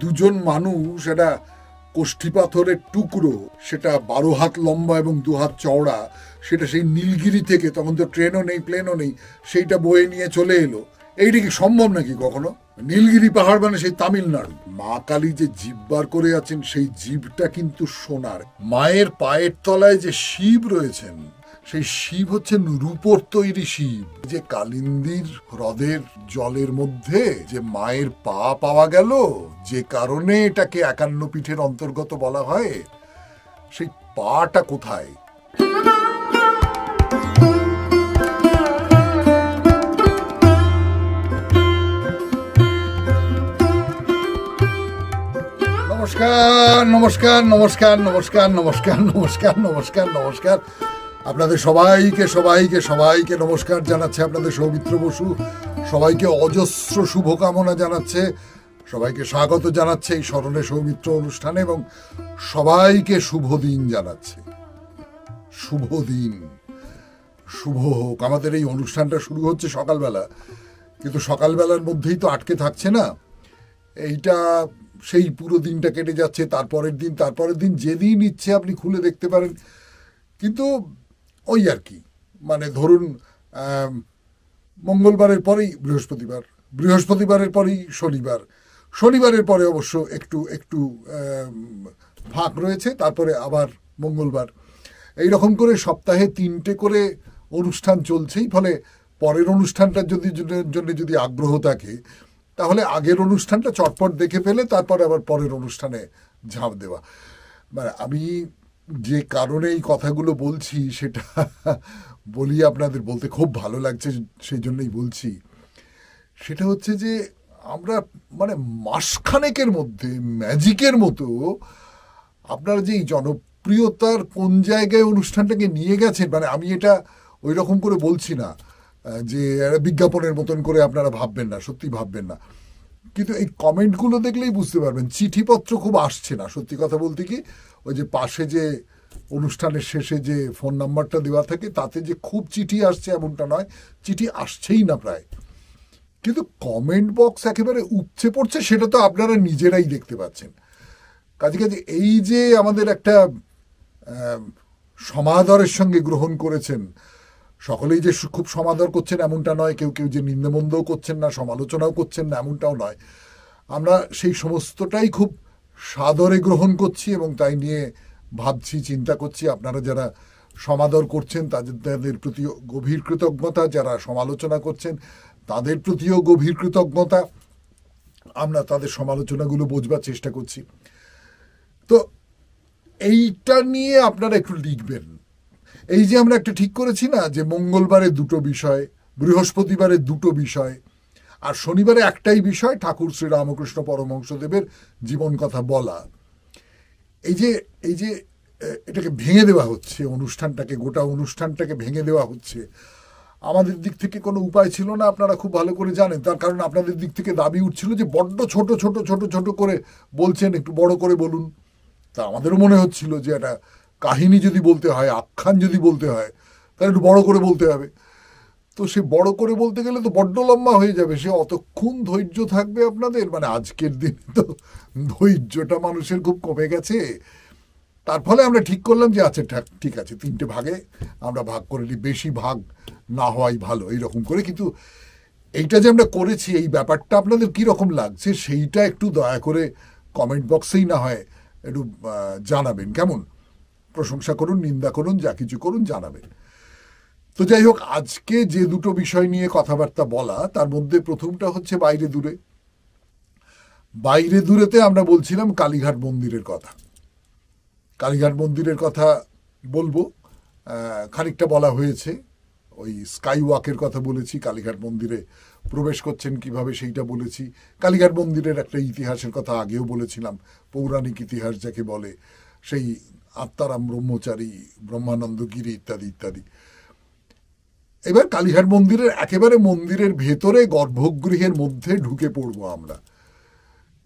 দুজন মানুষ একটা কোষ্ঠী পাথরের টুকরো, সেটা 12 হাত লম্বা এবং 2 হাত চওড়া, সেটা সেই নীলগিরি থেকে, তখন তো ট্রেনও নেই প্লেনও নেই, সেইটা বয়ে নিয়ে চলে এলো। এইটা কি সম্ভব নাকি কখনো? নীলগিরি পাহাড় মানে সেই তামিলনাড়ু। মা কালী যে জীব বার করে আছেন, সেই জীবটা কিন্তু সোনার। মায়ের পায়ের তলায় যে শিব রয়েছেন, সেই শিব হচ্ছেন রূপোর তৈরি শিব। যে কালিন্দির হ্রদের জলের মধ্যে যে মায়ের পা পাওয়া গেল, যে কারণে এটাকে 51 পীঠের অন্তর্গত বলা হয়, সেই পাটা কোথায়? নমস্কার নমস্কার নমস্কার নমস্কার নমস্কার নমস্কার নমস্কার নমস্কার। আপনাদের সবাইকে সবাইকে সবাইকে নমস্কার জানাচ্ছে আপনাদের সৌমিত্র বসু। সবাইকে অজস্র শুভকামনা জানাচ্ছে, সবাইকে স্বাগত জানাচ্ছে এই স্মরণে সৌমিত্র অনুষ্ঠানে, এবং সবাইকে শুভ দিন জানাচ্ছে। শুভ দিন, শুভ হোক। আমাদের এই অনুষ্ঠানটা শুরু হচ্ছে সকালবেলা, কিন্তু সকালবেলার মধ্যেই তো আটকে থাকছে না। এইটা সেই পুরো দিনটা কেটে যাচ্ছে, তারপরের দিন যেদিন ইচ্ছে আপনি খুলে দেখতে পারেন। কিন্তু ওই আর কি, মানে ধরুন মঙ্গলবারের পরেই বৃহস্পতিবার, বৃহস্পতিবারের পরেই শনিবার, শনিবারের পরে অবশ্য একটু একটু ফাঁক রয়েছে, তারপরে আবার মঙ্গলবার। এইরকম করে সপ্তাহে 3টে করে অনুষ্ঠান চলছেই। ফলে পরের অনুষ্ঠানটার জন্য যদি আগ্রহ থাকে, তাহলে আগের অনুষ্ঠানটা চটপট দেখে ফেলে তারপরে আবার পরের অনুষ্ঠানে ঝাঁপ দেওয়া। মানে আমি যে কারণে এই কথাগুলো বলছি সেটা বলি, আপনাদের বলতে খুব ভালো লাগছে, সেই জন্যই বলছি। সেটা হচ্ছে যে আমরা মানে মাসখানেকের মধ্যে ম্যাজিকের মতো আপনারা যে এই জনপ্রিয়তার কোন জায়গায় অনুষ্ঠানটাকে নিয়ে গেছেন, মানে আমি এটা ওই রকম করে বলছি না যে বিজ্ঞাপনের মতন করে আপনারা ভাববেন না, সত্যি ভাববেন না। কিন্তু এই কমেন্টগুলো দেখলেই বুঝতে পারবেন। চিঠিপত্র খুব আসছে না, সত্যি কথা বলতে কি, ওই যে পাশে যে অনুষ্ঠানের শেষে যে ফোন নাম্বারটা দেওয়া থাকে, তাতে যে খুব চিঠি আসছে এমনটা নয়, চিঠি আসছেই না প্রায়। কিন্তু কমেন্ট বক্স একেবারে উপচে পড়ছে, সেটা তো আপনারা নিজেরাই দেখতে পাচ্ছেন। কাজে কাজে এই যে আমাদের একটা সমাদরের সঙ্গে গ্রহণ করেছেন, সকলেই যে খুব সমাদর করছেন এমনটা নয়, কেউ কেউ যে নিন্দমন্দও করছেন না, সমালোচনাও করছেন না এমনটাও নয়। আমরা সেই সমস্তটাই খুব সাদরে গ্রহণ করছি এবং তাই নিয়ে ভাবছি, চিন্তা করছি। আপনারা যারা সমাদর করছেন তাদের প্রতিও গভীর কৃতজ্ঞতা, যারা সমালোচনা করছেন তাদের প্রতিও গভীর কৃতজ্ঞতা। আমরা তাদের সমালোচনাগুলো বোঝবার চেষ্টা করছি। তো এইটা নিয়ে আপনারা একটু লিখবেন। এই যে আমরা একটা ঠিক করেছি না, যে মঙ্গলবারে 2টো বিষয়, বৃহস্পতিবারে 2টো বিষয়, আর শনিবারে একটাই বিষয়, ঠাকুর শ্রী রামকৃষ্ণ পরমহংসদেবের জীবন কথা বলা। এই যে এটাকে ভেঙে দেওয়া হচ্ছে, অনুষ্ঠানটাকে, গোটা অনুষ্ঠানটাকে ভেঙে দেওয়া হচ্ছে। আমাদের দিক থেকে কোনো উপায় ছিল না, আপনারা খুব ভালো করে জানেন। তার কারণ আপনাদের দিক থেকে দাবি উঠছিল যে বড্ড ছোট ছোট ছোট ছোট করে বলছেন, একটু বড় করে বলুন। তা আমাদেরও মনে হচ্ছিল যে একটা কাহিনী যদি বলতে হয়, আখ্যান যদি বলতে হয়, তাহলে একটু বড় করে বলতে হবে। তো সে বড় করে বলতে গেলে তো বড্ড লম্বা হয়ে যাবে, সে অতক্ষণ ধৈর্য থাকবে আপনাদের? মানে আজকের দিনে তো ধৈর্যটা মানুষের খুব কমে গেছে। তার ফলে আমরা ঠিক করলাম যে আচ্ছা ঠিক আছে, 3টে ভাগে আমরা ভাগ করে নিই, বেশি ভাগ না হওয়াই ভালো, এইরকম করে। কিন্তু এইটা যে আমরা করেছি, এই ব্যাপারটা আপনাদের কীরকম লাগছে সেইটা একটু দয়া করে কমেন্ট বক্সেই না হয় একটু জানাবেন, কেমন? প্রশংসা করুন, নিন্দা করুন, যা কিছু করুন, জানাবেন। তো যাই হোক, আজকে যে 2টো বিষয় নিয়ে কথাবার্তা বলা, তার মধ্যে প্রথমটা হচ্ছে বাইরে দূরে। বাইরে দূরেতে আমরা বলছিলাম কালীঘাট মন্দিরের কথা। কালীঘাট মন্দিরের কথা বলবো, খানিকটা বলা হয়েছে। ওই স্কাই ওয়াকের কথা বলেছি, কালীঘাট মন্দিরে প্রবেশ করছেন কিভাবে সেইটা বলেছি। কালীঘাট মন্দিরের একটা ইতিহাসের কথা আগেও বলেছিলাম, পৌরাণিক ইতিহাস যাকে বলে, সেই আত্মারাম ব্রহ্মচারী, ব্রহ্মানন্দ গিরি ইত্যাদি ইত্যাদি। এবার কালীঘাট মন্দিরের একেবারে মন্দিরের ভেতরে গর্ভগৃহের মধ্যে ঢুকে পড়বো আমরা।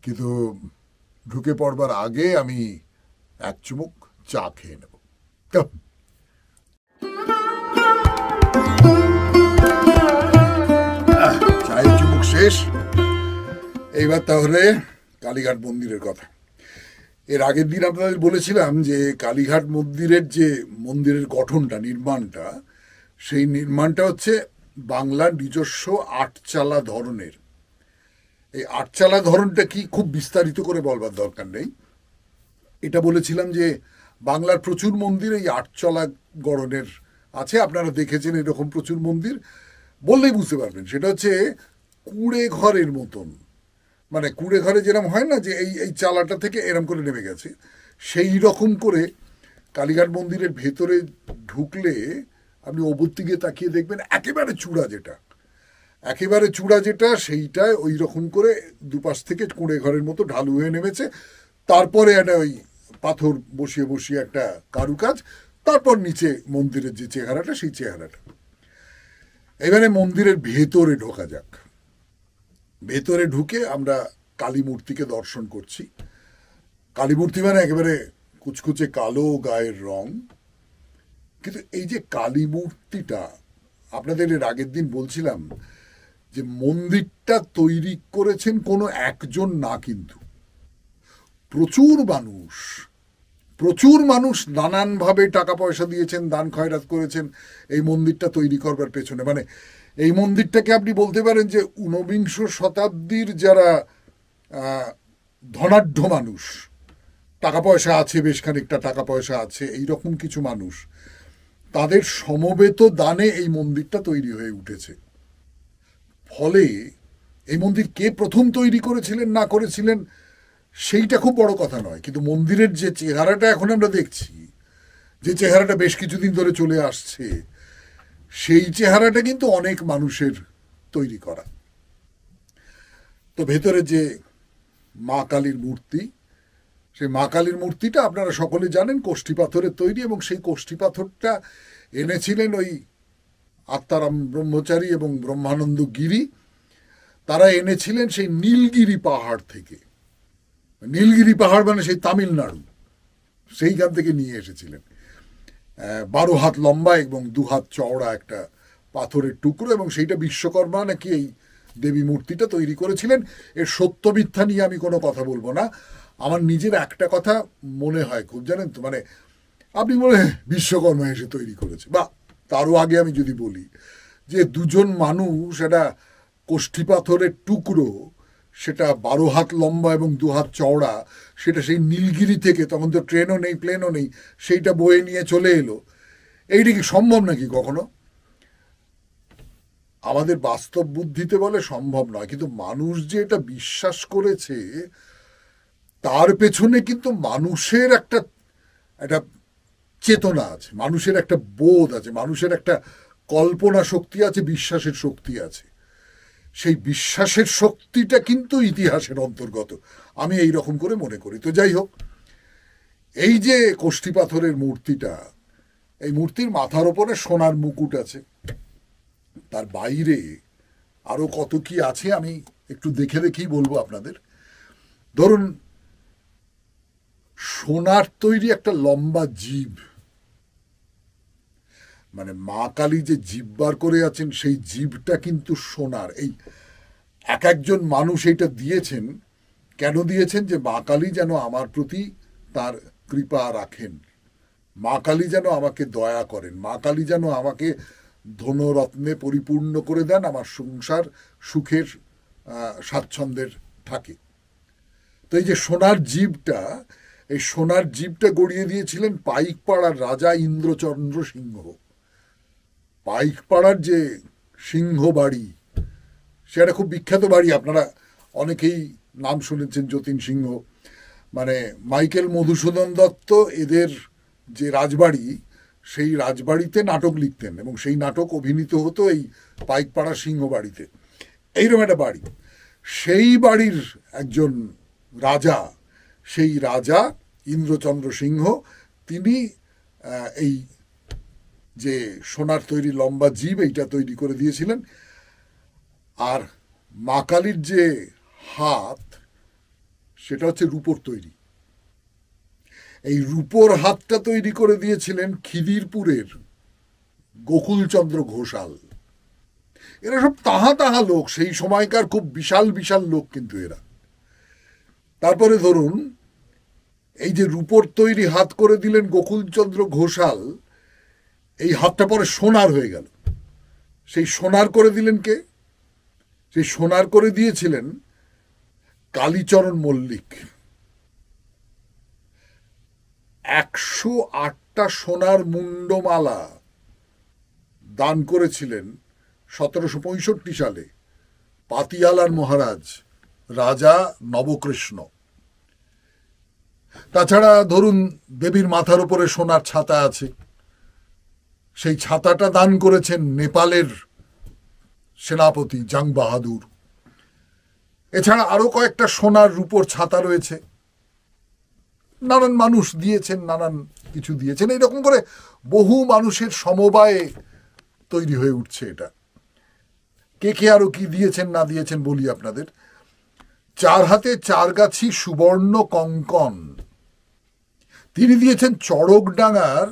কিন্তু ঢুকে পড়বার আগে আমি এক চুমুক চা খেয়ে নেব। চায়ের চুমুক শেষ। এইবার তাহলে কালীঘাট মন্দিরের কথা। এর আগের দিন আপনাদের বলেছিলাম যে কালীঘাট মন্দিরের যে মন্দিরের গঠনটা, নির্মাণটা, সেই নির্মাণটা হচ্ছে বাংলার নিজস্ব আটচালা ধরনের। এই আটচালা ধরনটা কি খুব বিস্তারিত করে বলবার দরকার নেই। এটা বলেছিলাম যে বাংলার প্রচুর মন্দির এই আটচালা গড়নের আছে। আপনারা দেখেছেন এরকম প্রচুর মন্দির, বললেই বুঝতে পারবেন। সেটা হচ্ছে কুঁড়ে ঘরের মতন, মানে কুঁড়ে ঘরে যেরকম হয় না যে এই এই চালাটা থেকে এরম করে নেমে গেছে, সেই রকম করে কালীঘাট মন্দিরের ভেতরে ঢুকলে আপনি ওপর দিকে তাকিয়ে দেখবেন একেবারে চূড়া যেটা, একেবারে চূড়া যেটা, সেইটায় ওই রকম করে দুপাশ থেকে কুঁড়ে ঘরের মতো ঢালু হয়ে নেমেছে। তারপরে একটা ওই পাথর বসিয়ে বসিয়ে একটা কারুকাজ, তারপর নিচে মন্দিরের যে চেহারাটা, সেই চেহারাটা। এবারে মন্দিরের ভেতরে ঢোকা যাক। ভেতরে ঢুকে আমরা কালী মূর্তিকে দর্শন করছি। কালী মূর্তি মানে একেবারে কুচকুচে কালো গায়ের রং। কিন্তু এই যে কালী মূর্তিটা, আপনাদের এর আগের দিন বলছিলাম যে মন্দিরটা তৈরি করেছেন কোনো একজন না, কিন্তু প্রচুর মানুষ, প্রচুর মানুষ নানানভাবে টাকা পয়সা দিয়েছেন, দান খয়রাত করেছেন এই মন্দিরটা তৈরি করবার পেছনে। মানে এই মন্দিরটাকে আপনি বলতে পারেন যে ঊনবিংশ শতাব্দীর যারা ধনাঢ্য মানুষ, টাকা পয়সা আছে, বেশ খানিকটা টাকা পয়সা আছে, এইরকম কিছু মানুষ, তাদের সমবেত দানে এই মন্দিরটা তৈরি হয়ে উঠেছে। ফলে এই মন্দির কে প্রথম তৈরি করেছিলেন না করেছিলেন সেইটা খুব বড় কথা নয়, কিন্তু মন্দিরের যে চেহারাটা এখন আমরা দেখছি, যে চেহারাটা বেশ কিছুদিন ধরে চলে আসছে, সেই চেহারাটা কিন্তু অনেক মানুষের তৈরি করা। তো ভেতরে যে মা কালীর মূর্তি, সেই মা কালীর মূর্তিটা আপনারা সকলে জানেন কোষ্ঠী পাথরের তৈরি, এবং সেই কোষ্ঠী পাথরটা এনেছিলেন ওই আত্মারাম ব্রহ্মচারী এবং ব্রহ্মানন্দ গিরি। তারা এনেছিলেন সেই নীলগিরি পাহাড় থেকে। নীলগিরি পাহাড় মানে সেই তামিলনাড়ু, সেইখান থেকে নিয়ে এসেছিলেন। 12 হাত লম্বা এবং 2 হাত চওড়া একটা পাথরের টুকরো, এবং সেইটা বিশ্বকর্মা নাকি এই দেবী মূর্তিটা তৈরি করেছিলেন। এর সত্য মিথ্যা নিয়ে আমি কোনো কথা বলবো না। আমার নিজের একটা কথা মনে হয় খুব, জানেন তো, মানে আপনি বলে বিশ্বকর্মা এসে তৈরি করেছে, বা তারও আগে আমি যদি বলি যে দুজন মানুষ একটা কোষ্ঠী পাথরের টুকরো, সেটা 12 হাত লম্বা এবং 2 হাত চওড়া, সেটা সেই নীলগিরি থেকে, তখন তো ট্রেনও নেই প্লেনও নেই, সেইটা বয়ে নিয়ে চলে এলো। এইটা কি সম্ভব নাকি কখনো? আমাদের বাস্তব বুদ্ধিতে বলে সম্ভব নয়, কিন্তু মানুষ যে এটা বিশ্বাস করেছে তার পেছনে কিন্তু মানুষের একটা একটা চেতনা আছে, মানুষের একটা বোধ আছে, মানুষের একটা কল্পনা শক্তি আছে, বিশ্বাসের শক্তি আছে। সেই বিশ্বাসের শক্তিটা কিন্তু ইতিহাসের অন্তর্গত, আমি এই রকম করে মনে করি। তো যাই হোক, এই যে কোষ্ঠী পাথরের মূর্তিটা, এই মূর্তির মাথার ওপরে সোনার মুকুট আছে, তার বাইরে আরো কত কি আছে আমি একটু দেখে দেখেই বলবো আপনাদের। ধরুন, সোনার তৈরি একটা লম্বা জিভ, মানে মা কালী যে জিভ বার করে আছেন সেই জিভটা কিন্তু সোনার। এই এক একজন মানুষ এইটা দিয়েছেন, কেন দিয়েছেন? যে মা কালী যেন আমার প্রতি তার কৃপা রাখেন, মা কালী যেন আমাকে দয়া করেন, মা কালী যেন আমাকে ধনরত্নে পরিপূর্ণ করে দেন, আমার সংসার সুখের স্বাচ্ছন্দ্যের থাকে। তো এই যে সোনার জীবটা, এই সোনার জীবটা গড়িয়ে দিয়েছিলেন পাইকপাড়ার রাজা ইন্দ্রচন্দ্র সিংহ। পাইকপাড়ার যে সিংহ বাড়ি, সেটা খুব বিখ্যাত বাড়ি, আপনারা অনেকেই নাম শুনেছেন, যতীন সিংহ, মানে মাইকেল মধুসূদন দত্ত এদের যে রাজবাড়ি, সেই রাজবাড়িতে নাটক লিখতেন এবং সেই নাটক অভিনীত হতো এই পাইকপাড়া সিংহ বাড়িতে। এইরকম একটা বাড়ি, সেই বাড়ির একজন রাজা, সেই রাজা ইন্দ্রচন্দ্র সিংহ, তিনি এই যে সোনার তৈরি লম্বা জীব এইটা তৈরি করে দিয়েছিলেন। আর মা কালীর যে হাত, সেটা হচ্ছে রূপোর তৈরি। এই রূপোর হাতটা তৈরি করে দিয়েছিলেন খিদিরপুরের গোকুলচন্দ্র ঘোষাল। এরা সব তাহা তাহা লোক, সেই সময়কার খুব বিশাল বিশাল লোক কিন্তু এরা। তারপরে ধরুন এই যে রূপোর তৈরি হাত করে দিলেন গোকুলচন্দ্র ঘোষাল, এই হাতটা পরে সোনার হয়ে গেল। সেই সোনার করে দিলেন কে? সেই সোনার করে দিয়েছিলেন কালীচরণ মল্লিক। 108টা সোনার মুন্ডমালা দান করেছিলেন 1765 সালে পাতিয়ালার মহারাজ রাজা নবকৃষ্ণ। তাছাড়া ধরুন দেবীর মাথার উপরে সোনার ছাতা আছে, সেই ছাতাটা দান করেছেন নেপালের সেনাপতি জাং বাহাদুর। এছাড়া আরো কয়েকটা সোনার রূপোর ছাতা রয়েছে, নানান মানুষ দিয়েছেন, নানান কিছু দিয়েছেন। এইরকম করে বহু মানুষের সমবায়ে তৈরি হয়ে উঠছে এটা। কে কে আরো কি দিয়েছেন না দিয়েছেন বলি আপনাদের। 4 হাতে 4 গাছি সুবর্ণ কঙ্কন তিনি দিয়েছেন চড়কডাঙ্গার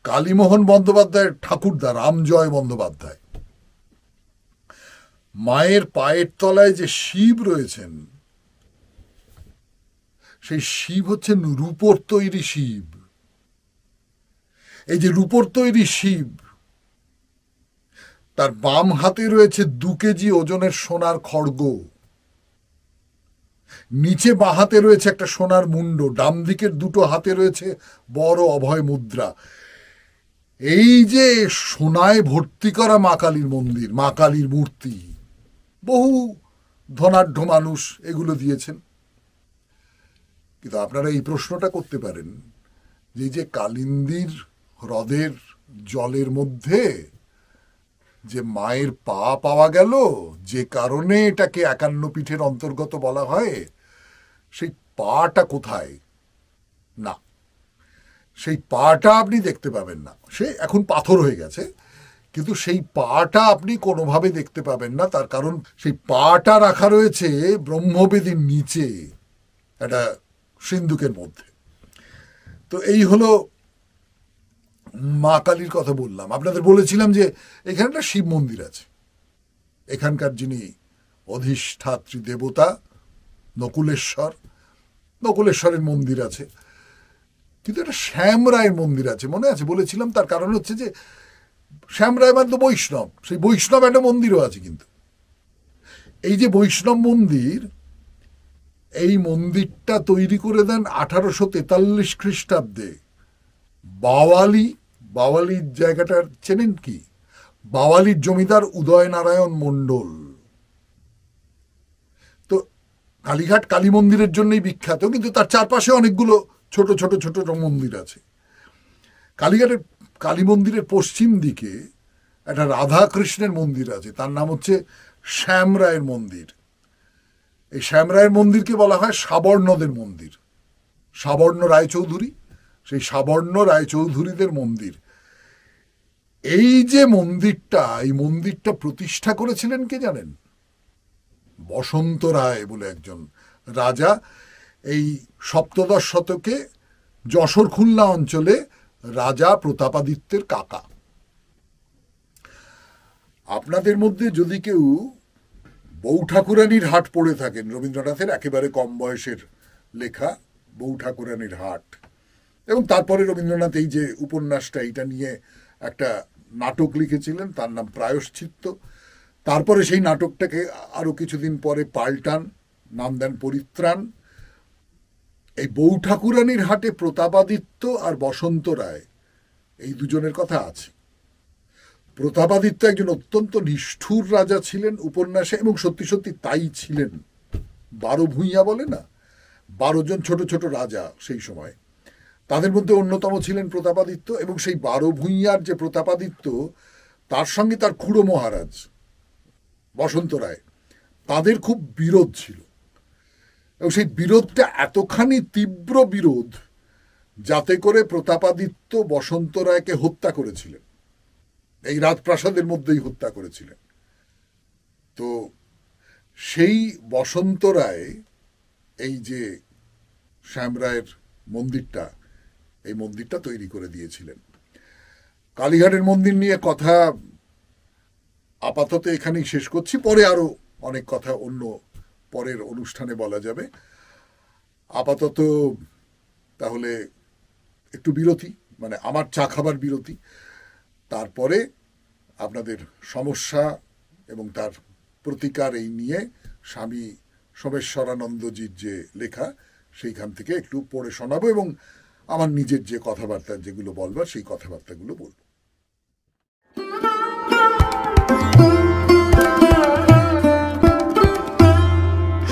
কালীমোহন বন্দ্যোপাধ্যায়ের ঠাকুরদা রামজয় বন্দ্যোপাধ্যায়। মায়ের পায়ের তলায় যে শিব রয়েছেন, সেই শিব হচ্ছেন রূপোর তৈরি শিব। এই যে রূপোর তৈরি শিব, তার বাম হাতে রয়েছে 2 কেজি ওজনের সোনার খড়গ, নিচে বাঁ হাতে রয়েছে একটা সোনার মুন্ড, ডান দিকের দুটো হাতে রয়েছে বড় অভয় মুদ্রা। এই যে সোনায় ভর্তি করা মা কালীর মন্দির, মা কালীর মূর্তি, বহু ধনাঢ্য মানুষ এগুলো দিয়েছেন। কিন্তু আপনারা এই প্রশ্নটা করতে পারেন যে যে কালিন্দির হ্রদের জলের মধ্যে যে মায়ের পা পাওয়া গেল, যে কারণে এটাকে 51 পীঠের অন্তর্গত বলা হয়, সেই পাটা কোথায়? না, সেই পাটা আপনি দেখতে পাবেন না। সে এখন পাথর হয়ে গেছে, কিন্তু সেই পাটা আপনি কোনোভাবে দেখতে পাবেন না। তার কারণ সেই পাটা রাখা রয়েছে ব্রহ্মবেদীর নিচে একটা সিন্ধুকের মধ্যে। তো এই হলো মা কালীর কথা বললাম। আপনাদের বলেছিলাম যে এখানে একটা শিব মন্দির আছে, এখানকার যিনি অধিষ্ঠাত্রী দেবতা নকুলেশ্বর, নকুলেশ্বরের মন্দির আছে। কিন্তু একটা শ্যামরায়ের মন্দির আছে, মনে আছে বলেছিলাম। তার কারণ হচ্ছে যে শ্যামরায় মানে তো বৈষ্ণব, সেই বৈষ্ণব একটা মন্দিরও আছে। কিন্তু এই যে বৈষ্ণব মন্দির, এই মন্দিরটা তৈরি করে দেন 1843 খ্রিস্টাব্দে বাওয়ালি। বাওয়ালির জায়গাটা চেনেন কি? বাওয়ালির জমিদার উদয়নারায়ণ মণ্ডল। তো কালীঘাট কালী মন্দিরের জন্যই বিখ্যাত, কিন্তু তার চারপাশে অনেকগুলো ছোট ছোট ছোট মন্দির আছে। কালীঘাটের কালী মন্দিরের পশ্চিম দিকে একটা রাধা কৃষ্ণের মন্দির আছে, তার নাম হচ্ছে শ্যামরায়ের মন্দির। এই শ্যামরায়ের মন্দিরকে বলা হয় সাবর্ণদের মন্দির। সাবর্ণ রায়চৌধুরী, সেই সাবর্ণ রায়চৌধুরীদের মন্দির। এই যে মন্দিরটা, এই মন্দিরটা প্রতিষ্ঠা করেছিলেন কে জানেন? বসন্ত রায় বলে একজন রাজা। এই 17 শতকে যশোর খুলনা অঞ্চলে রাজা প্রতাপাদিত্যের কাকা। আপনাদের মধ্যে যদি কেউ বউ ঠাকুরানীর হাট পড়ে থাকেন, রবীন্দ্রনাথের একেবারে কম বয়সের লেখা বউ ঠাকুরানীর হাট, এবং তারপরে রবীন্দ্রনাথ এই যে উপন্যাসটা, এটা নিয়ে একটা নাটক লিখেছিলেন, তার নাম প্রায়শ্চিত্ত। তারপরে সেই নাটকটাকে আরো কিছুদিন পরে পাল্টান, নাম দেন পরিত্রাণ। এই বউ ঠাকুরানীর হাটে প্রতাপাদিত্য আর বসন্ত রায়, এই দুজনের কথা আছে। প্রতাপাদিত্য একজন অত্যন্ত নিষ্ঠুর রাজা ছিলেন উপন্যাসে, এবং সত্যি সত্যি তাই ছিলেন। 12 ভূঁইয়া বলে না, 12 জন ছোট ছোট রাজা সেই সময়, তাদের মধ্যে অন্যতম ছিলেন প্রতাপাদিত্য। এবং সেই 12 ভূঁইয়ার যে প্রতাপাদিত্য, তার সঙ্গে তার খুড়ো মহারাজ বসন্ত রায়, তাদের খুব বিরোধ ছিল। এবং সেই বিরোধটা এতখানি তীব্র বিরোধ, যাতে করে প্রতাপাদিত্য বসন্ত রায়কে হত্যা করেছিলেন, এই রাজপ্রাসাদের মধ্যেই হত্যা করেছিলেন। তো সেই বসন্ত রায় এই যে শ্যামরায়ের মন্দিরটা, এই মন্দিরটা তৈরি করে দিয়েছিলেন। কালীঘাটের মন্দির নিয়ে কথা আপাতত এখানেই শেষ করছি, পরে আরো অনেক কথা অন্য পরের অনুষ্ঠানে বলা যাবে। আপাতত তাহলে একটু বিরতি, মানে আমার চা খাবার বিরতি, তারপরে আপনাদের সমস্যা এবং তার প্রতিকার এই নিয়ে স্বামী সোমেশ্বরানন্দজির যে লেখা সেইখান থেকে একটু পড়ে শোনাবো এবং আমার নিজের যে কথাবার্তা যেগুলো বলবার সেই কথাবার্তাগুলো বলবো।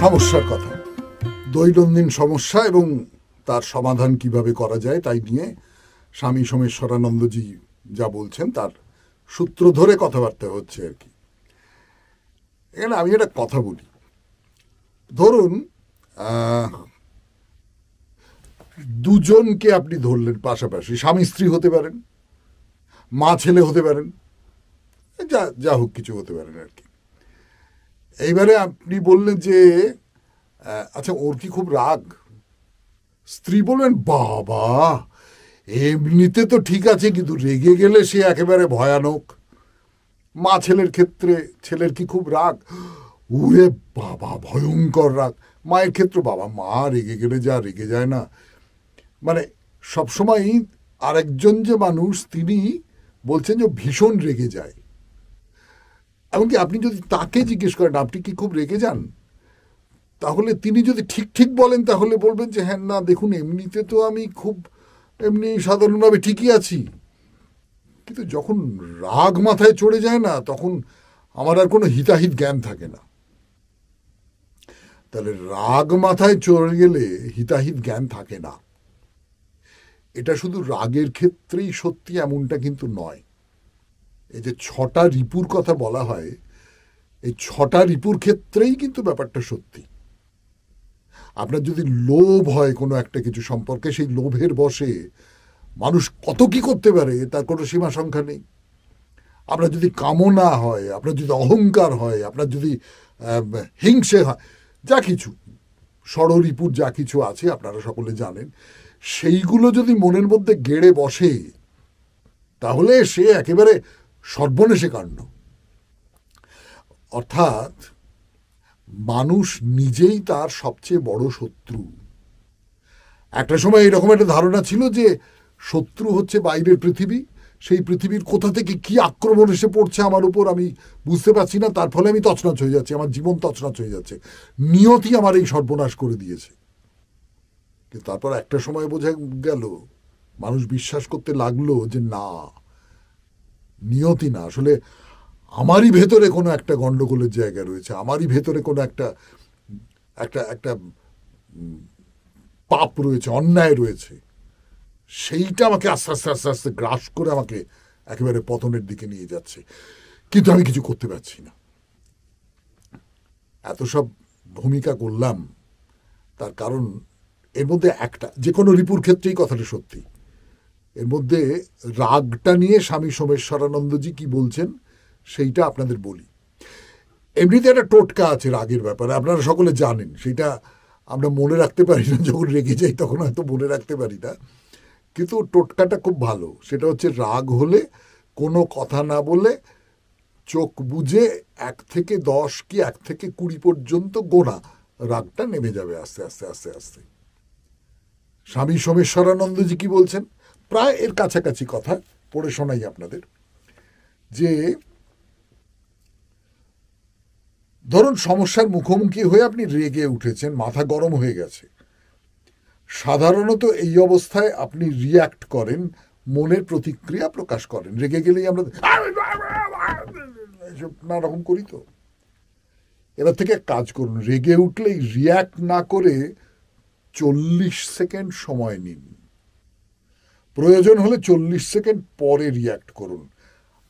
সমস্যার কথা, দৈনন্দিন সমস্যা এবং তার সমাধান কিভাবে করা যায় তাই নিয়ে স্বামী সোমেশ্বরানন্দজি যা বলছেন তার সূত্র ধরে কথাবার্তা হচ্ছে আর কি। এখানে আমি একটা কথা বলি, ধরুন দুজনকে আপনি ধরলেন পাশাপাশি, স্বামী স্ত্রী হতে পারেন, মা ছেলে হতে পারেন, যা যা হোক কিছু হতে পারেন আর কি। এইবারে আপনি বললেন যে আচ্ছা ওর কি খুব রাগ? স্ত্রী বলবেন বাবা এমনিতে তো ঠিক আছে, কিন্তু রেগে গেলে সে একেবারে ভয়ানক। মা ছেলের ক্ষেত্রে ছেলের কি খুব রাগ? ওরে বাবা ভয়ঙ্কর রাগ। মায়ের ক্ষেত্রে বাবা মা রেগে গেলে যা রেগে যায় না, মানে সবসময় আরেকজন যে মানুষ তিনি বলছেন যে ভীষণ রেগে যায়। এমনকি আপনি যদি তাকে জিজ্ঞেস করেন আপনি কি খুব রেগে যান, তাহলে তিনি যদি ঠিক ঠিক বলেন তাহলে বলবেন যে হ্যাঁ না দেখুন এমনিতে তো আমি খুব এমনি সাধারণভাবে ঠিকই আছি। কিন্তু যখন রাগ মাথায় চড়ে যায় না তখন আমার আর কোনো হিতাহিত জ্ঞান থাকে না। তাহলে রাগ মাথায় চড়ে গেলে হিতাহিত জ্ঞান থাকে না। এটা শুধু রাগের ক্ষেত্রেই সত্যি এমনটা কিন্তু নয়। এই যে 6টা রিপুর কথা বলা হয়, এই 6টা রিপুর ক্ষেত্রেই কিন্তু ব্যাপারটা সত্যি। আপনার যদি লোভ হয় কোনো একটা কিছু সম্পর্কে, সেই লোভের বশে মানুষ কত কি করতে পারে তার কোনো সীমা সংখ্যা নেই। আপনার যদি কামনা হয়, আপনার যদি অহংকার হয়, আপনার যদি হিংসে হয়, যা কিছু ষড়রিপুর যা কিছু আছে আপনারা সকলে জানেন, সেইগুলো যদি মনের মধ্যে গেড়ে বসে তাহলে সে একেবারে সর্বনেশে কাণ্ড। অর্থাৎ মানুষ নিজেই তার সবচেয়ে বড় শত্রু। একটা সময় এরকম একটা ধারণা ছিল যে শত্রু হচ্ছে বাইরের পৃথিবী, সেই পৃথিবীর কোথা থেকে কি আক্রমণ এসে পড়ছে আমার উপর আমি বুঝতে পারছি না, তার ফলে আমি তছনছ হয়ে যাচ্ছি, আমার জীবন তছনছ হয়ে যাচ্ছে, নিয়তি আমার এই সর্বনাশ করে দিয়েছে। কিন্তু তারপর একটা সময় বোঝা গেল, মানুষ বিশ্বাস করতে লাগলো যে না, নিয়তি না, আসলে আমারই ভেতরে কোনো একটা গন্ডগোলের জায়গা রয়েছে, আমারই ভেতরে কোনো একটা একটা একটা পাপ রয়েছে, অন্যায় রয়েছে, সেইটা আমাকে আস্তে আস্তে আস্তে আস্তে গ্রাস করে আমাকে একেবারে পতনের দিকে নিয়ে যাচ্ছে, কিন্তু আমি কিছু করতে পারছি না। এত সব ভূমিকা করলাম তার কারণ এর মধ্যে একটা, যে কোনো রিপুর ক্ষেত্রেই কথাটা সত্যি, এর মধ্যে রাগটা নিয়ে স্বামী সোমেশ্বরানন্দজি কি বলছেন সেইটা আপনাদের বলি। এমনিতে একটা টোটকা আছে রাগের ব্যাপারে, আপনারা সকলে জানেন, সেটা আমরা মনে রাখতে পারি না, যখন রেগে যাই তখন হয়তো মনে রাখতে পারি না, কিন্তু টোটকাটা খুব ভালো। সেটা হচ্ছে রাগ হলে কোনো কথা না বলে চোখ বুঝে 1 থেকে 10 কি 1 থেকে 20 পর্যন্ত গোনা, রাগটা নেমে যাবে আস্তে আস্তে আস্তে আস্তে। স্বামী সোমেশ্বরানন্দজি কি বলছেন, প্রায় এর কাছাকাছি কথা পড়ে শোনাই আপনাদের। যে ধরুন সমস্যার মুখোমুখি হয়ে আপনি রেগে উঠেছেন, মাথা গরম হয়ে গেছে। সাধারণত এই অবস্থায় আপনি রিয়্যাক্ট করেন, মনের প্রতিক্রিয়া প্রকাশ করেন। রেগে গেলেই আমরা নানা রকম করি। তো এবার থেকে কাজ করুন, রেগে উঠলেই রিয়্যাক্ট না করে 40 সেকেন্ড সময় নিন, প্রয়োজন হলে 40 সেকেন্ড পরে রিয়্যাক্ট করুন।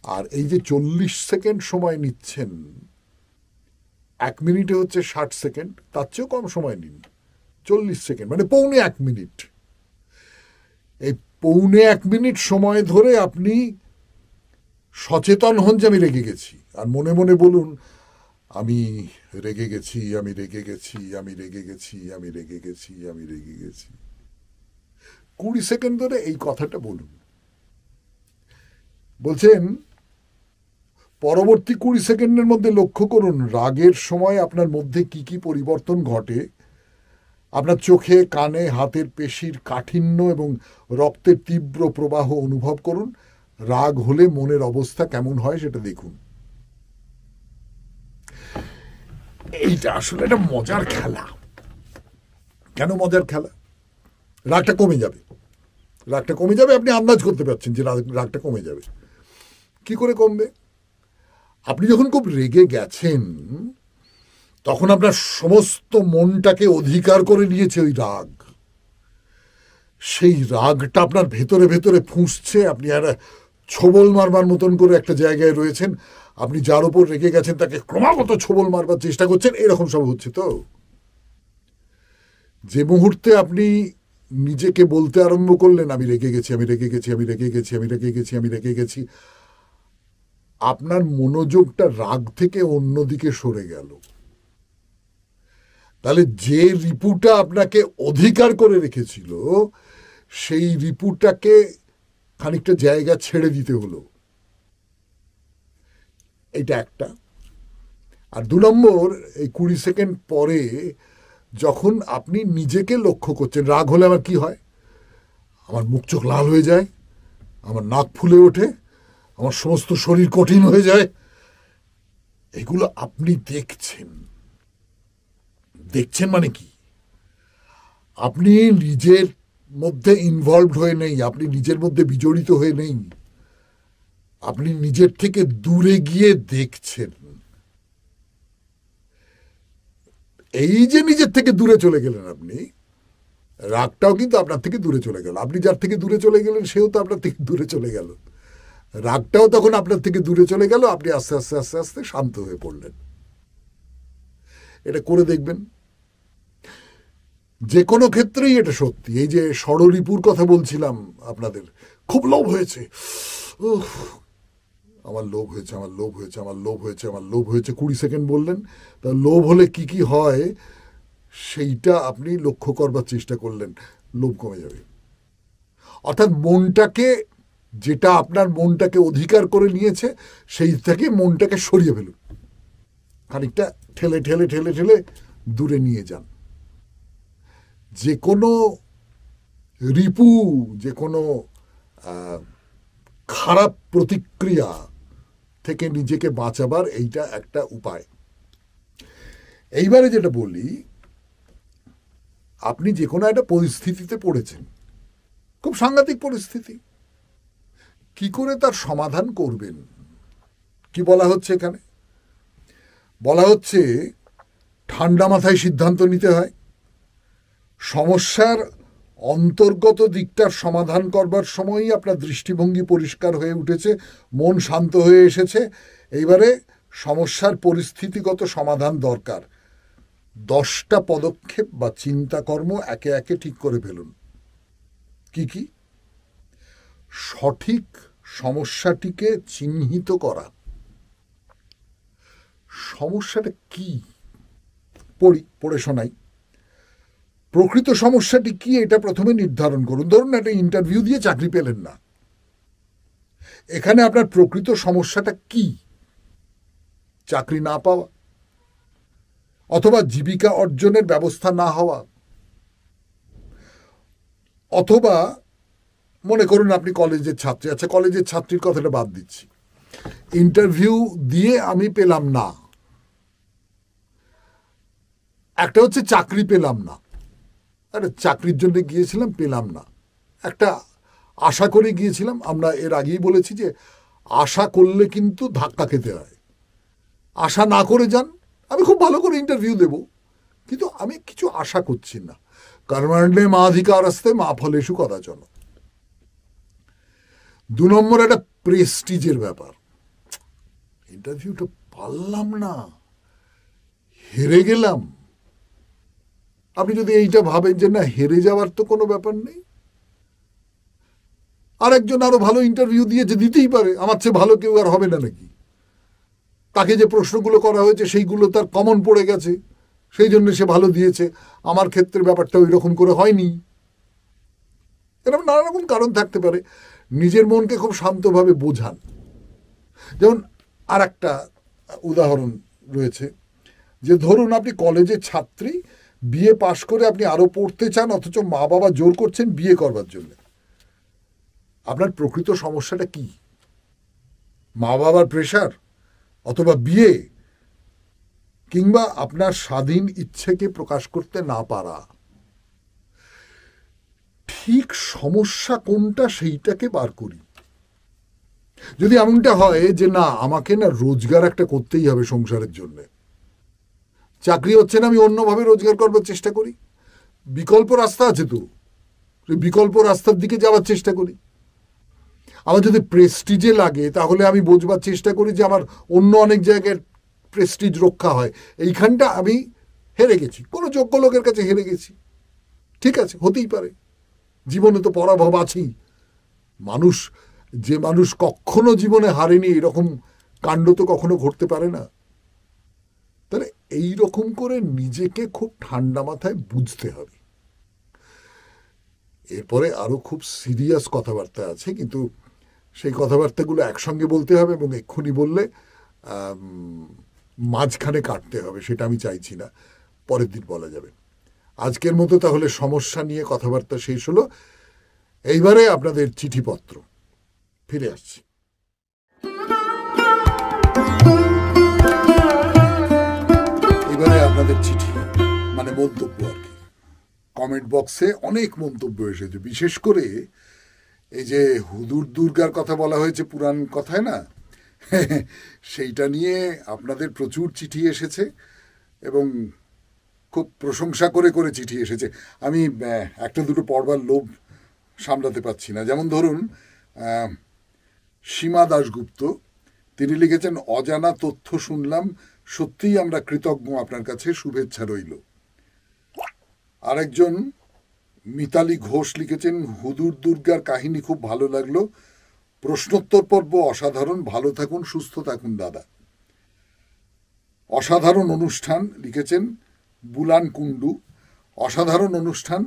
আর এই যে 40 সেকেন্ড সময় নিচ্ছেন, 1 মিনিটে হচ্ছে 60 সেকেন্ড, তার চেয়েও কম সময় নিন। 40 সেকেন্ড মানে পৌনে 1 মিনিট। এই পৌনে 1 মিনিট সময় ধরে আপনি সচেতন হন যে আমি রেগে গেছি, আর মনে মনে বলুন আমি রেগে গেছি, আমি রেগে গেছি, আমি রেগে গেছি, আমি রেগে গেছি, আমি রেগে গেছি। 20 সেকেন্ড ধরে এই কথাটা বলুন। বলছেন পরবর্তী 20 সেকেন্ডের মধ্যে লক্ষ্য করুন রাগের সময় আপনার মধ্যে কি কি পরিবর্তন ঘটে, আপনার চোখে, কানে, হাতের পেশির কাঠিন্য এবং রক্তের তীব্র প্রবাহ অনুভব করুন। রাগ হলে মনের অবস্থা কেমন হয় সেটা দেখুন। এইটা আসলে একটা মজার খেলা। কেন মজার খেলা? রাগটা কমে যাবে, রাগটা কমে যাবে, আপনি আন্দাজ করতে পারছেন যে রাগটা কমে যাবে। কি করে কমবে? আপনি যখন খুব রেগে গেছেন তখন আপনার সমস্ত মনটাকে অধিকার করে নিয়েছে ওই রাগ। সেই রাগটা আপনার ভেতরে ভেতরে ফুঁসছে। আপনি একটা ছোবল মারবার মতন করে একটা জায়গায় রয়েছেন। আপনি যার উপর রেগে গেছেন তাকে ক্রমাগত ছোবল মারবার চেষ্টা করছেন। এরকম সব হচ্ছে। তো যে মুহূর্তে আপনি নিজেকে বলতে আরম্ভ করলেন আমি রেগে গেছি, আমি রেগে গেছি, আমি রেগে গেছি, আমি রেগে গেছি, আমি রেগে গেছি, আপনার মনোযোগটা রাগ থেকে অন্যদিকে সরে গেল। তাহলে যে রিপুটা আপনাকে অধিকার করে রেখেছিল সেই রিপুটাকে খানিকটা জায়গা ছেড়ে দিতে হলো। এটা একটা। আর 2 নম্বর, এই 20 সেকেন্ড পরে যখন আপনি নিজেকে লক্ষ্য করছেন, রাগ হলে আমার কি হয়? আমার মুখ চোখ লাল হয়ে যায়, আমার নাক ফুলে ওঠে, আমার সমস্ত শরীর কঠিন হয়ে যায়। এগুলো আপনি দেখছেন। দেখছেন মানে কি? আপনি নিজের মধ্যে ইনভলভড হয়ে নেই, আপনি নিজের মধ্যে বিজড়িত হয়ে নেই, আপনি নিজের থেকে দূরে গিয়ে দেখছেন। এই যে নিজের থেকে দূরে চলে গেলেন আপনি, রাগটাও কিন্তু আপনার থেকে দূরে চলে গেল। আপনি যার থেকে দূরে চলে গেলেন সেও তো আপনার থেকে দূরে চলে গেল। রাগটাও তখন আপনার থেকে দূরে চলে গেল। আপনি আস্তে আস্তে আস্তে আস্তে শান্ত হয়ে পড়লেন। এটা করে দেখবেন। যে কোনো ক্ষেত্রেই এটা সত্যি। এই যে ষড়রিপুর কথা বলছিলাম আপনাদের, খুব লোভ হয়েছে, আমার লোভ হয়েছে, আমার লোভ হয়েছে, আমার লোভ হয়েছে, আমার লোভ হয়েছে, 20 সেকেন্ড বললেন। তা লোভ হলে কি কি হয় সেইটা আপনি লক্ষ্য করবার চেষ্টা করলেন, লোভ কমে যাবে। অর্থাৎ মনটাকে, যেটা আপনার মনটাকে অধিকার করে নিয়েছে সেই থেকে মনটাকে সরিয়ে ফেলুন, খানিকটা ঠেলে ঠেলে ঠেলে ঠেলে দূরে নিয়ে যান। যে কোনো রিপু, যে কোনো খারাপ প্রতিক্রিয়া থেকে নিজেকে বাঁচাবার এইটা একটা উপায়। এইবারে যেটা বলি, আপনি যে কোনো একটা পরিস্থিতিতে পড়েছেন, খুব সাংঘাতিক পরিস্থিতি, কি করে তার সমাধান করবেন? কি বলা হচ্ছে এখানে? বলা হচ্ছে ঠান্ডা মাথায় সিদ্ধান্ত নিতে হয়। সমস্যার অন্তর্গত দিকটার সমাধান করবার সময়ই আপনার দৃষ্টিভঙ্গি পরিষ্কার হয়ে উঠেছে, মন শান্ত হয়ে এসেছে। এইবারে সমস্যার পরিস্থিতিগত সমাধান দরকার। 10টা পদক্ষেপ বা চিন্তাকর্ম একে একে ঠিক করে ফেলুন। কি কি? সঠিক সমস্যাটিকে চিহ্নিত করা। সমস্যাটা কি? পড়ে শোনাই। প্রকৃত সমস্যাটি কি এটা প্রথমে নির্ধারণ করুন। ধরুন একটা ইন্টারভিউ দিয়ে চাকরি পেলেন না, এখানে আপনার প্রকৃত সমস্যাটা কি? চাকরি না পাওয়া, অথবা জীবিকা অর্জনের ব্যবস্থা না হওয়া, অথবা মনে করুন আপনি কলেজের ছাত্রী। আচ্ছা, কলেজের ছাত্রীর কথাটা বাদ দিচ্ছি। ইন্টারভিউ দিয়ে আমি পেলাম না। একটা হচ্ছে চাকরি পেলাম না, একটা চাকরির জন্য গিয়েছিলাম, পেলাম না। একটা আশা করে গিয়েছিলাম। আমরা এর আগেই বলেছি যে আশা করলে কিন্তু ধাক্কা খেতে হয়। আশা না করে যান, আমি খুব ভালো করে ইন্টারভিউ দেব, কিন্তু আমি কিছু আশা করছি না। কর্মণ্যে মাধিকারস্তে মা ফলেষু কদাচন। 2 নম্বর, একটা প্রেস্টিজের ব্যাপার। ইন্টারভিউটা পারলাম না, হেরে গেলাম। আপনি যদি এইটা ভাবেন যে না, হেরে যাওয়ার তো কোনো ব্যাপার নেই, আর একজন আরো ভালো ইন্টারভিউ দিয়েছে, দিতেই পারে, আমার চেয়ে ভালো কেউ আর হবে না নাকি? তাকে যে প্রশ্নগুলো করা হয়েছে সেইগুলো তার কমন পড়ে গেছে, সেই জন্য সে ভালো দিয়েছে। আমার ক্ষেত্রে ব্যাপারটা ওই রকম করে হয়নি। এরকম নানা রকম কারণ থাকতে পারে। নিজের মনকে খুব শান্তভাবে বোঝান। যেমন আর একটা উদাহরণ রয়েছে, যে ধরুন আপনি কলেজের ছাত্রী, বিএ পাশ করে আপনি আরো পড়তে চান, অথচ মা বাবা জোর করছেন বিয়ে করবার জন্য। আপনার প্রকৃত সমস্যাটা কি? মা বাবার প্রেশার, অথবা বিয়ে, কিংবা আপনার স্বাধীন ইচ্ছেকে প্রকাশ করতে না পারা? ঠিক সমস্যা কোনটা সেইটাকে বার করি। যদি এমনটা হয় যে না, আমাকে না রোজগার একটা করতেই হবে সংসারের জন্য, চাকরি হচ্ছে না, আমি অন্যভাবে রোজগার করবার চেষ্টা করি, বিকল্প রাস্তা আছে তো, বিকল্প রাস্তার দিকে যাওয়ার চেষ্টা করি। আমার যদি প্রেস্টিজে লাগে তাহলে আমি বোঝবার চেষ্টা করি যে আমার অন্য অনেক জায়গায় প্রেস্টিজ রক্ষা হয়, এইখানটা আমি হেরে গেছি, কোনো যোগ্য লোকের কাছে হেরে গেছি, ঠিক আছে, হতেই পারে, জীবনে তো পরাভব আছেই। যে মানুষ কখনো জীবনে হারেনি এরকম কাণ্ড তো কখনো ঘটতে পারে না। তাহলে এই রকম করে নিজেকে খুব ঠান্ডা মাথায় বুঝতে হবে। এরপরে আরো খুব সিরিয়াস কথাবার্তা আছে, কিন্তু সেই কথাবার্তাগুলো একসঙ্গে বলতে হবে এবং এক্ষুনি বললে মাঝখানে কাটতে হবে, সেটা আমি চাইছি না, পরের দিন বলা যাবে। আজকের মতো তাহলে সমস্যা নিয়ে কথাবার্তা শেষ হলো। এইবারে আপনাদের চিঠিপত্র, ফিরে আসছি। এবারে আপনাদের চিঠি মানে মন্তব্য আর কি। কমেন্ট বক্সে অনেক মন্তব্য এসেছে, বিশেষ করে এই যে হুদুর দুর্গার কথা বলা হয়েছে পুরাণ কথায় না, সেইটা নিয়ে আপনাদের প্রচুর চিঠি এসেছে এবং খুব প্রশংসা করে করে চিঠি এসেছে। আমি একটা দুটো পড়বার লোভ সামলাতে পারছি না। যেমন ধরুন সীমা দাশগুপ্ত, তিনি লিখেছেন, অজানা তথ্য শুনলাম, সত্যিই আমরা কৃতজ্ঞ, আপনার কাছে শুভেচ্ছা রইল। আরেকজন মিতালি ঘোষ লিখেছেন, হুদুর দুর্গার কাহিনী খুব ভালো লাগলো, প্রশ্নোত্তর পর্ব অসাধারণ, ভালো থাকুন, সুস্থ থাকুন দাদা। অসাধারণ অনুষ্ঠান লিখেছেন বুলান কুন্ডু, অসাধারণ অনুষ্ঠান,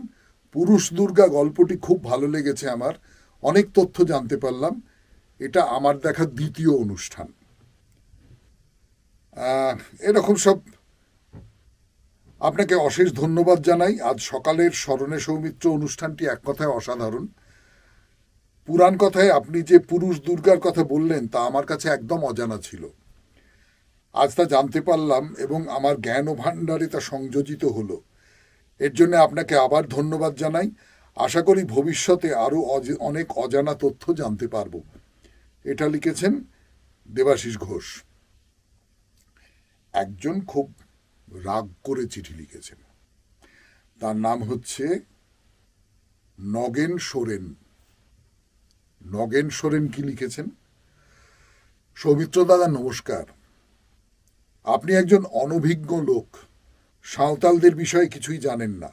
পুরুষ দুর্গা গল্পটি খুব ভালো লেগেছে আমার, অনেক তথ্য জানতে পারলাম, এটা আমার দেখা দ্বিতীয় অনুষ্ঠান। এরকম সব আপনাকে অশেষ ধন্যবাদ জানাই। আজ সকালের স্মরণে সৌমিত্র অনুষ্ঠানটি এক কথায় অসাধারণ। পুরাণ কথায় আপনি যে পুরুষ দুর্গার কথা বললেন তা আমার কাছে একদম অজানা ছিল, আজ তা জানতে পারলাম এবং আমার জ্ঞান ও ভাণ্ডারে তা সংযোজিত হলো। এর জন্য আপনাকে আবার ধন্যবাদ জানাই। আশা করি ভবিষ্যতে আরো অনেক অজানা তথ্য জানতে পারব। এটা লিখেছেন দেবাশিস ঘোষ। একজন খুব রাগ করে চিঠি লিখেছেন, তার নাম হচ্ছে নগেন সোরেন। নগেন সোরেন কি লিখেছেন, সৌমিত্র দাদা নমস্কার, আপনি একজন অনভিজ্ঞ লোক, সাঁওতালদের বিষয়ে কিছুই জানেন না,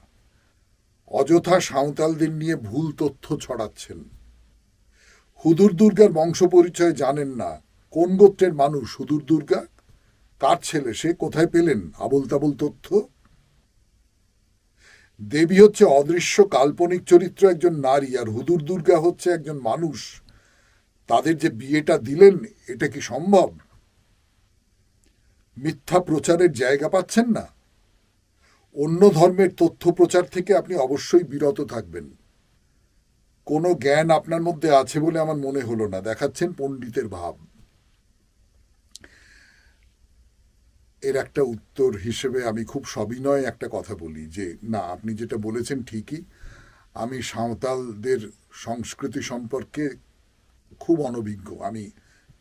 অযথা সাঁওতালদের নিয়ে ভুল তথ্য ছড়াচ্ছেন। হুদুর দুর্গার বংশ পরিচয় জানেন না, কোন গোত্রের মানুষ হুদুর দুর্গা, কার ছেলে সে, কোথায় পেলেন আবল তাবল তথ্য। দেবী হচ্ছে অদৃশ্য কাল্পনিক চরিত্র, একজন নারী, আর হুদুর দুর্গা হচ্ছে একজন মানুষ। তাদের যে বিয়েটা দিলেন এটা কি সম্ভব? মিথ্যা প্রচারের জায়গা পাচ্ছেন না? অন্য ধর্মের তথ্য প্রচার থেকে আপনি অবশ্যই বিরত থাকবেন। কোনো জ্ঞান আপনার মধ্যে আছে বলে আমার মনে হলো না, দেখাচ্ছেন পণ্ডিতের ভাব। এর একটা উত্তর হিসেবে আমি খুব সবিনয় একটা কথা বলি যে না, আপনি যেটা বলেছেন ঠিকই, আমি সাঁওতালদের সংস্কৃতি সম্পর্কে খুব অনভিজ্ঞ, আমি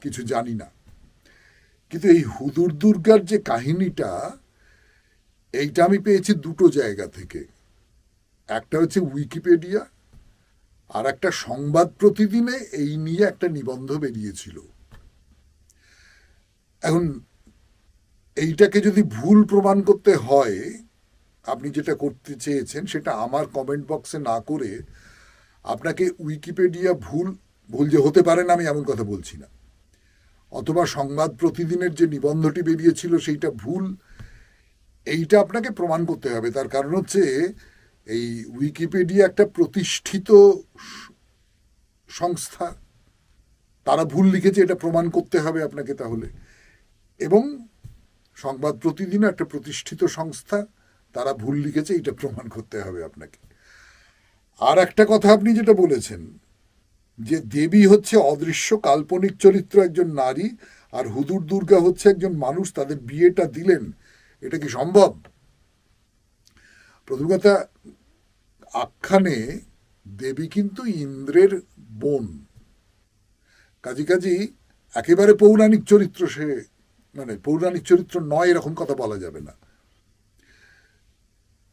কিছু জানি না। কিন্তু এই হুদুর দুর্গার যে কাহিনীটা, এইটা আমি পেয়েছি দুটো জায়গা থেকে। একটা হচ্ছে উইকিপিডিয়া, আর একটা সংবাদ প্রতিদিনে এই নিয়ে একটা নিবন্ধ বেরিয়েছিল। এখন এইটাকে যদি ভুল প্রমাণ করতে হয়, আপনি যেটা করতে চেয়েছেন সেটা আমার কমেন্ট বক্সে না করে আপনাকে উইকিপিডিয়া ভুল যে হতে পারে না আমি এমন কথা বলছি না, অথবা সংবাদ প্রতিদিনের যে নিবন্ধটি বেরিয়েছিল সেইটা ভুল, এইটা আপনাকে প্রমাণ করতে হবে। তার কারণ হচ্ছে এই উইকিপিডিয়া একটা প্রতিষ্ঠিত সংস্থা, তারা ভুল লিখেছে, এটা প্রমাণ করতে হবে আপনাকে তাহলে। এবং সংবাদ প্রতিদিন একটা প্রতিষ্ঠিত সংস্থা, তারা ভুল লিখেছে, এটা প্রমাণ করতে হবে আপনাকে। আর একটা কথা আপনি যেটা বলেছেন যে দেবী হচ্ছে অদৃশ্য কাল্পনিক চরিত্র, একজন নারী, আর হুদুর দুর্গা হচ্ছে একজন মানুষ, তাদের বিয়েটা দিলেন, এটা কি সম্ভব? প্রথম কথা, আখ্যানে দেবী কিন্তু ইন্দ্রের বোন, কাজী একেবারে পৌরাণিক চরিত্র, সে মানে পৌরাণিক চরিত্র নয় এরকম কথা বলা যাবে না।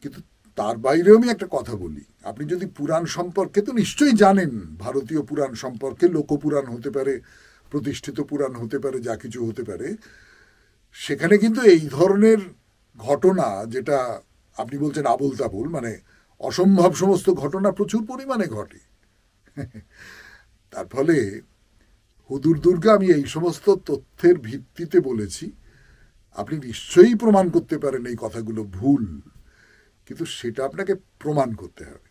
কিন্তু তার বাইরেও আমি একটা কথা বলি, আপনি যদি পুরাণ সম্পর্কে তো নিশ্চয়ই জানেন, ভারতীয় পুরাণ সম্পর্কে, লোকপুরাণ হতে পারে, প্রতিষ্ঠিত পুরাণ হতে পারে, যা কিছু হতে পারে, সেখানে কিন্তু এই ধরনের ঘটনা, যেটা আপনি বলছেন আবোল তাবোল, মানে অসম্ভব সমস্ত ঘটনা প্রচুর পরিমাণে ঘটে। তার ফলে হুদুর দুর্গা, আমি এই সমস্ত তথ্যের ভিত্তিতে বলেছি, আপনি নিশ্চয়ই প্রমাণ করতে পারেন এই কথাগুলো ভুল, কিন্তু সেটা আপনাকে প্রমাণ করতে হবে।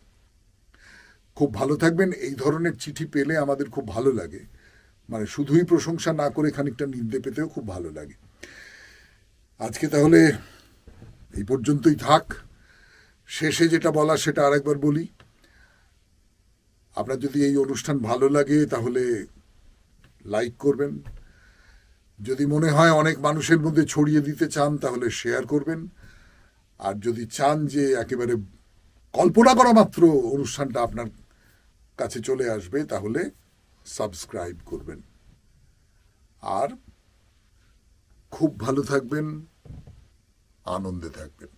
খুব ভালো থাকবেন। এই ধরনের চিঠি পেলে আমাদের খুব ভালো লাগে, মানে শুধুই প্রশংসা না করে খানিকটা নিন্দে পেতেও খুব ভালো লাগে। আজকে তাহলে এই পর্যন্তই থাক। শেষে যেটা বলা সেটা আরেকবার বলি, আপনার যদি এই অনুষ্ঠান ভালো লাগে তাহলে লাইক করবেন, যদি মনে হয় অনেক মানুষের মধ্যে ছড়িয়ে দিতে চান তাহলে শেয়ার করবেন, আর যদি চান যে একেবারে কল্পনা করা মাত্র অনুষ্ঠানটা আপনার কাছে চলে আসবে তাহলে সাবস্ক্রাইব করবেন। আর খুব ভালো থাকবেন, আনন্দে থাকবেন।